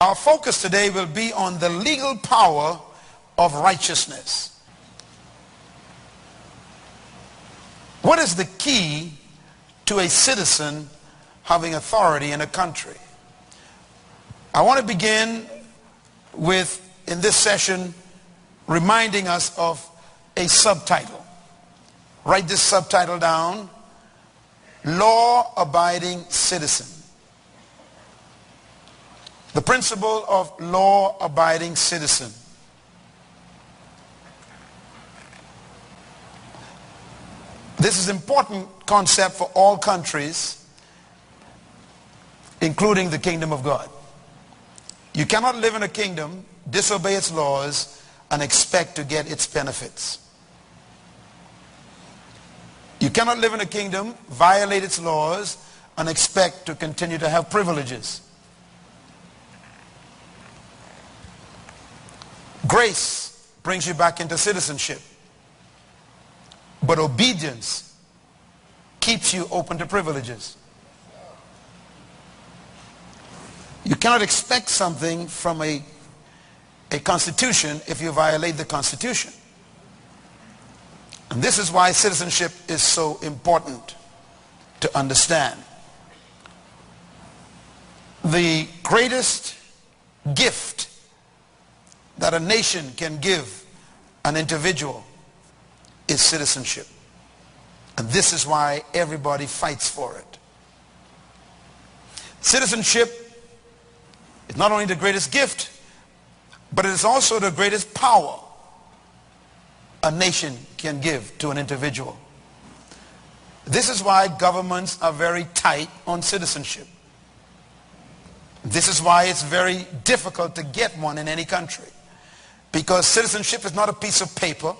Our focus today will be on the legal power of righteousness. What is the key to a citizen having authority in a country? I want to begin with, in this session, reminding us of a subtitle. Write this subtitle down: Law-Abiding Citizen. The principle of law-abiding citizen. This is an important concept for all countries, including the kingdom of God. You cannot live in a kingdom, disobey its laws, and expect to get its benefits. You cannot live in a kingdom, violate its laws, and expect to continue to have privileges. Grace brings you back into citizenship, but obedience keeps you open to privileges. You cannot expect something from a constitution if you violate the constitution. And this is why citizenship is so important to understand. The greatest gift that a nation can give an individual is citizenship. And this is why everybody fights for it. Citizenship is not only the greatest gift, but it is also the greatest power a nation can give to an individual. This is why governments are very tight on citizenship. This is why it's very difficult to get one in any country. Because citizenship is not a piece of paper,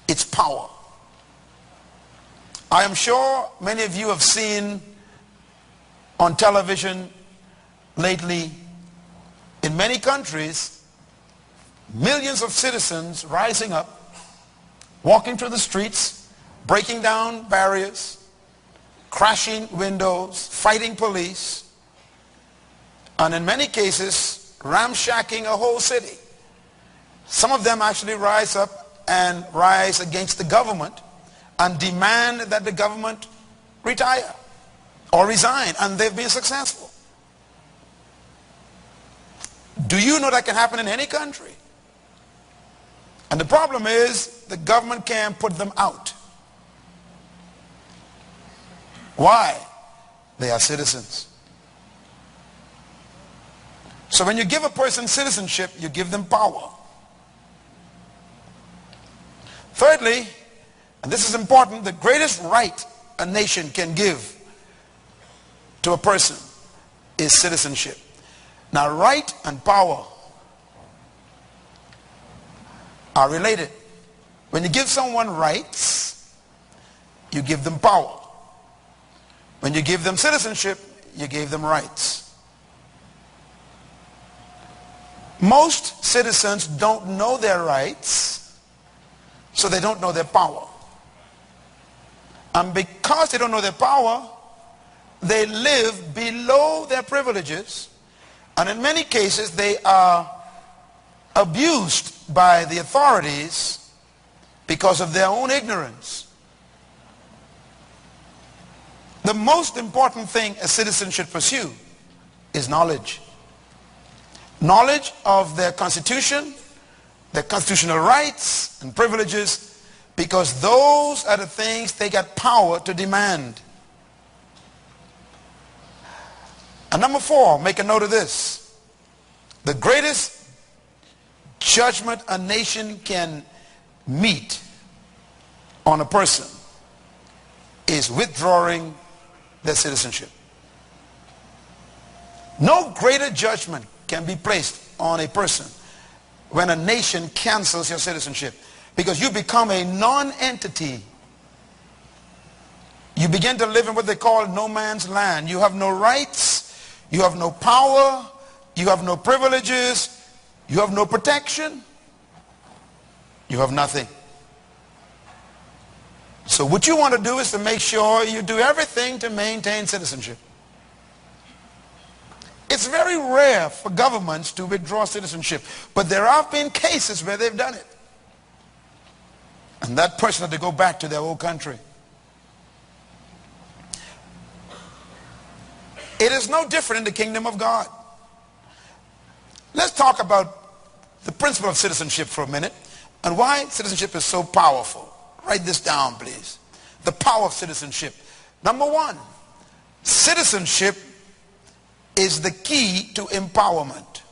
it's power. I am sure many of you have seen on television lately, in many countries, millions of citizens rising up, walking through the streets, breaking down barriers, crashing windows, fighting police, and in many cases, ramshacking a whole city. Some of them actually rise up and rise against the government and demand that the government retire or resign, and they've been successful. Do you know that can happen in any country? And the problem is the government can't put them out. Why? They are citizens. So when you give a person citizenship, you give them power. Thirdly, and this is important, the greatest right a nation can give to a person is citizenship. Now, right and power are related. When you give someone rights, you give them power. When you give them citizenship, you give them rights. Most citizens don't know their rights, so they don't know their power. And because they don't know their power, they live below their privileges, and in many cases they are abused by the authorities because of their own ignorance. The most important thing a citizen should pursue is knowledge. Knowledge of their constitution, their constitutional rights and privileges, because those are the things they get power to demand. And number 4, make a note of this. The greatest judgment a nation can meet on a person is withdrawing their citizenship. No greater judgment can be placed on a person when a nation cancels your citizenship, because you become a non-entity. You begin to live in what they call no man's land. You have no rights, you have no power, you have no privileges, you have no protection, you have nothing. So what you want to do is to make sure you do everything to maintain citizenship. It's very rare for governments to withdraw citizenship, but there have been cases where they've done it. And that person had to go back to their old country. It is no different in the kingdom of God. Let's talk about the principle of citizenship for a minute and why citizenship is so powerful. Write this down, please. The power of citizenship. Number one, citizenship is the key to empowerment.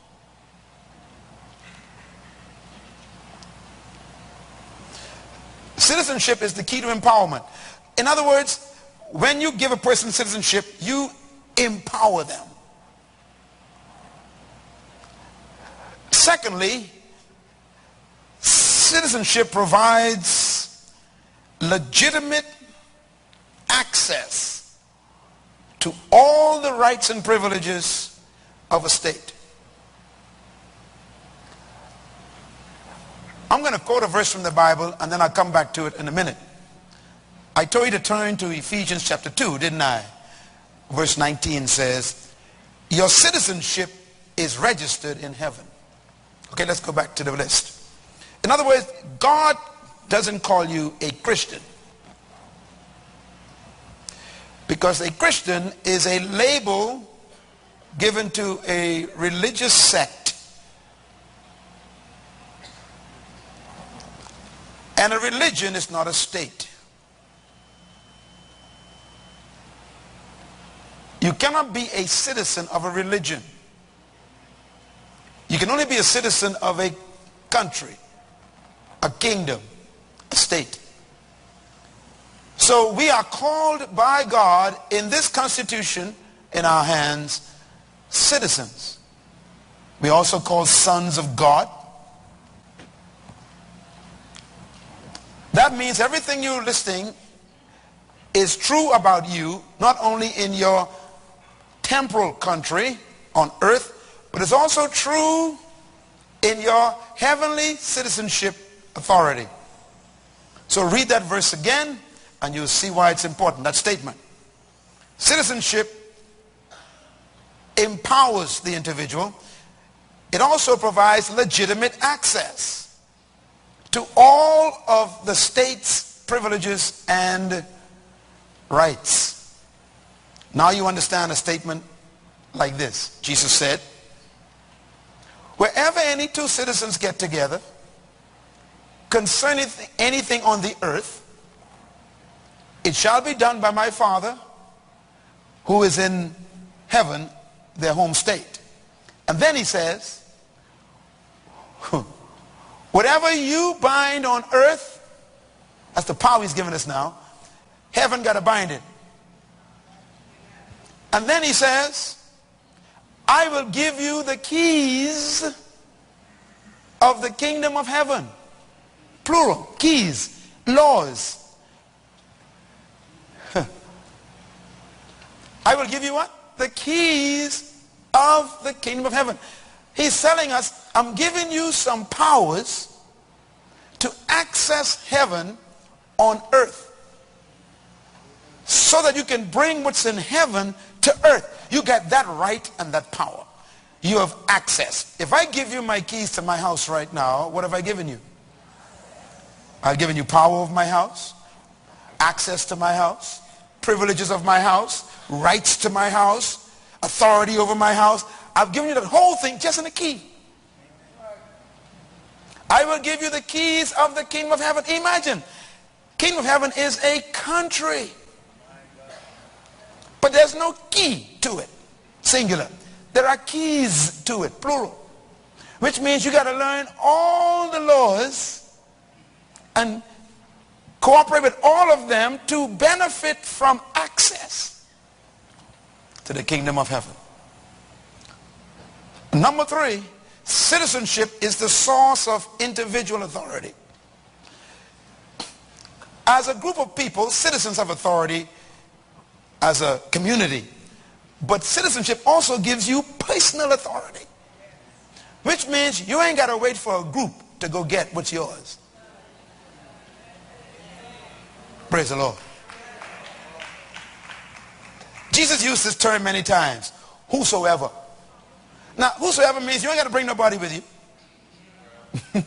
Citizenship is the key to empowerment. In other words, when you give a person citizenship, you empower them. Secondly, citizenship provides legitimate access to all the rights and privileges of a state. I'm going to quote a verse from the Bible and then I'll come back to it in a minute. I told you to turn to Ephesians chapter 2, didn't I? Verse 19 says, your citizenship is registered in heaven. Okay, let's go back to the list. In other words, God doesn't call you a Christian, because a Christian is a label given to a religious sect. And a religion is not a state. You cannot be a citizen of a religion. You can only be a citizen of a country, a kingdom, a state. So we are called by God in this Constitution in our hands citizens. We are also called sons of God. That means everything you're listing is true about you, not only in your temporal country on earth, but it's also true in your heavenly citizenship authority. So read that verse again and you'll see why it's important, that statement. Citizenship empowers the individual. It also provides legitimate access to all of the state's privileges and rights. Now you understand a statement like this. Jesus said, wherever any two citizens get together concerning anything on the earth, it shall be done by my Father who is in heaven, their home state. And then he says, whatever you bind on earth, that's the power he's given us now, heaven got to bind it. And then he says, I will give you the keys of the kingdom of heaven. Plural, keys, laws. I will give you what? The keys of the kingdom of heaven. He's telling us, I'm giving you some powers to access heaven on earth, so that you can bring what's in heaven to earth. You get that right and that power. You have access. If I give you my keys to my house right now, what have I given you? I've given you power of my house, access to my house, privileges of my house, rights to my house, authority over my house. I've given you the whole thing just in a key. I will give you the keys of the kingdom of heaven. Imagine, kingdom of heaven is a country, but there's no key to it, singular. There are keys to it, plural, which means you got to learn all the laws and cooperate with all of them to benefit from access to the kingdom of heaven. Number three, citizenship is the source of individual authority. As a group of people, citizens have authority as a community. But citizenship also gives you personal authority, which means you ain't got to wait for a group to go get what's yours. Praise the Lord. Jesus used this term many times. Whosoever. Now, whosoever means you ain't got to bring nobody with you.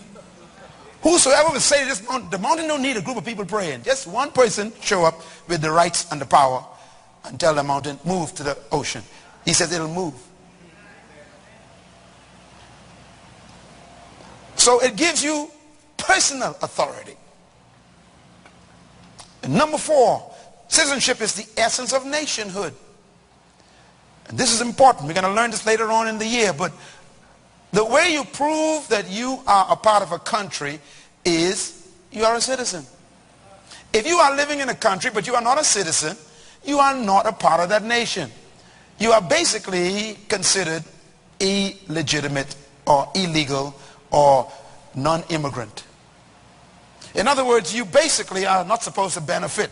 Whosoever will say this mountain, the mountain don't need a group of people praying. Just one person show up with the rights and the power and tell the mountain, move to the ocean. He says it'll move. So it gives you personal authority. And number 4, citizenship is the essence of nationhood. And this is important. We're going to learn this later on in the year. But the way you prove that you are a part of a country is you are a citizen. If you are living in a country but you are not a citizen, you are not a part of that nation. You are basically considered illegitimate or illegal or non-immigrant. In other words, you basically are not supposed to benefit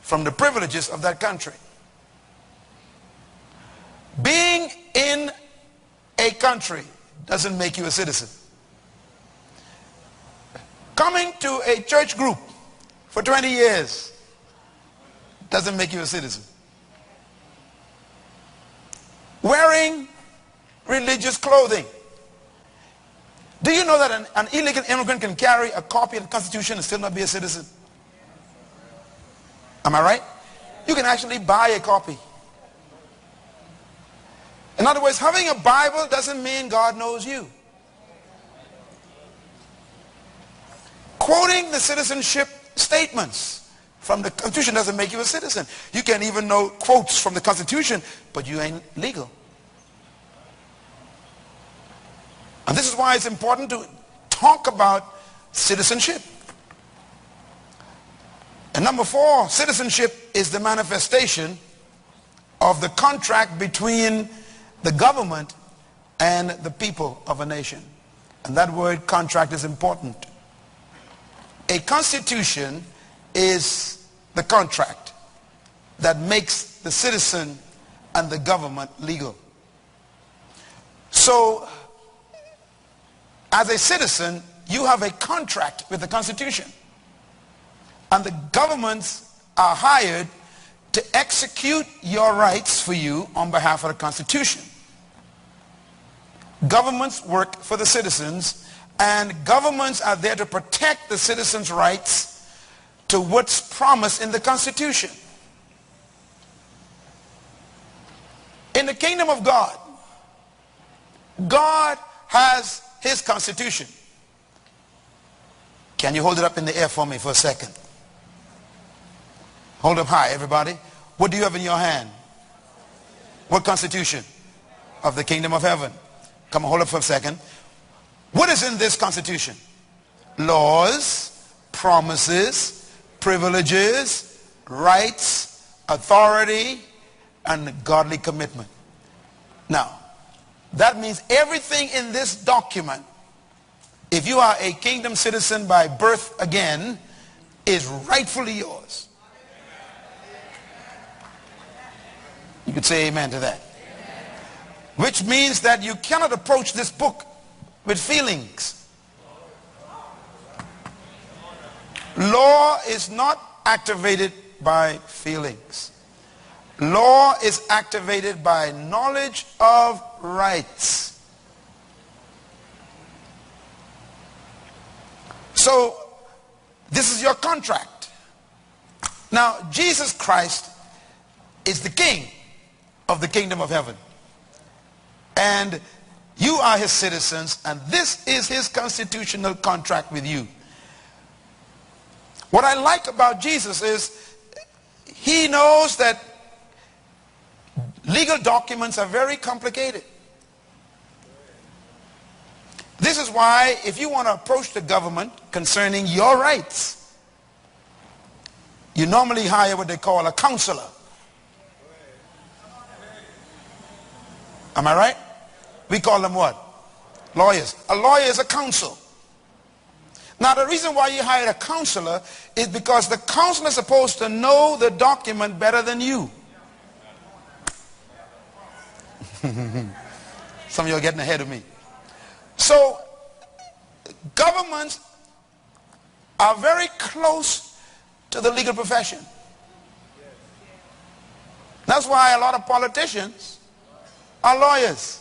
from the privileges of that country. Being in a country doesn't make you a citizen. Coming to a church group for 20 years doesn't make you a citizen. Wearing religious clothing. Do you know that an illegal immigrant can carry a copy of the Constitution and still not be a citizen? Am I right? You can actually buy a copy. In other words, having a Bible doesn't mean God knows you. Quoting the citizenship statements from the Constitution doesn't make you a citizen. You can even know quotes from the Constitution, but you ain't legal. And this is why it's important to talk about citizenship. And number 4, citizenship is the manifestation of the contract between the government and the people of a nation. And that word contract is important. A constitution is the contract that makes the citizen and the government legal. So, as a citizen, you have a contract with the Constitution. And the governments are hired to execute your rights for you on behalf of the Constitution. Governments work for the citizens, and governments are there to protect the citizens' rights to what's promised in the Constitution. In the kingdom of God, God has his Constitution. Can you hold it up in the air for me for a second? Hold up high, everybody. What do you have in your hand? What Constitution? Of the kingdom of heaven. Come on, hold up for a second. What is in this Constitution? Laws, promises, privileges, rights, authority, and godly commitment. Now, that means everything in this document, if you are a kingdom citizen by birth again, is rightfully yours. You could say amen to that. Which means that you cannot approach this book with feelings. Law is not activated by feelings. Law is activated by knowledge of rights. So, this is your contract. Now, Jesus Christ is the King of the kingdom of heaven. And you are his citizens, and this is his constitutional contract with you. What I like about Jesus is he knows that legal documents are very complicated. This is why if you want to approach the government concerning your rights, you normally hire what they call a counselor. Am I right? We call them what? Lawyers. A lawyer is a counsel. Now the reason why you hire a counselor is because the counselor is supposed to know the document better than you. Some of you are getting ahead of me. So governments are very close to the legal profession. That's why a lot of politicians are lawyers.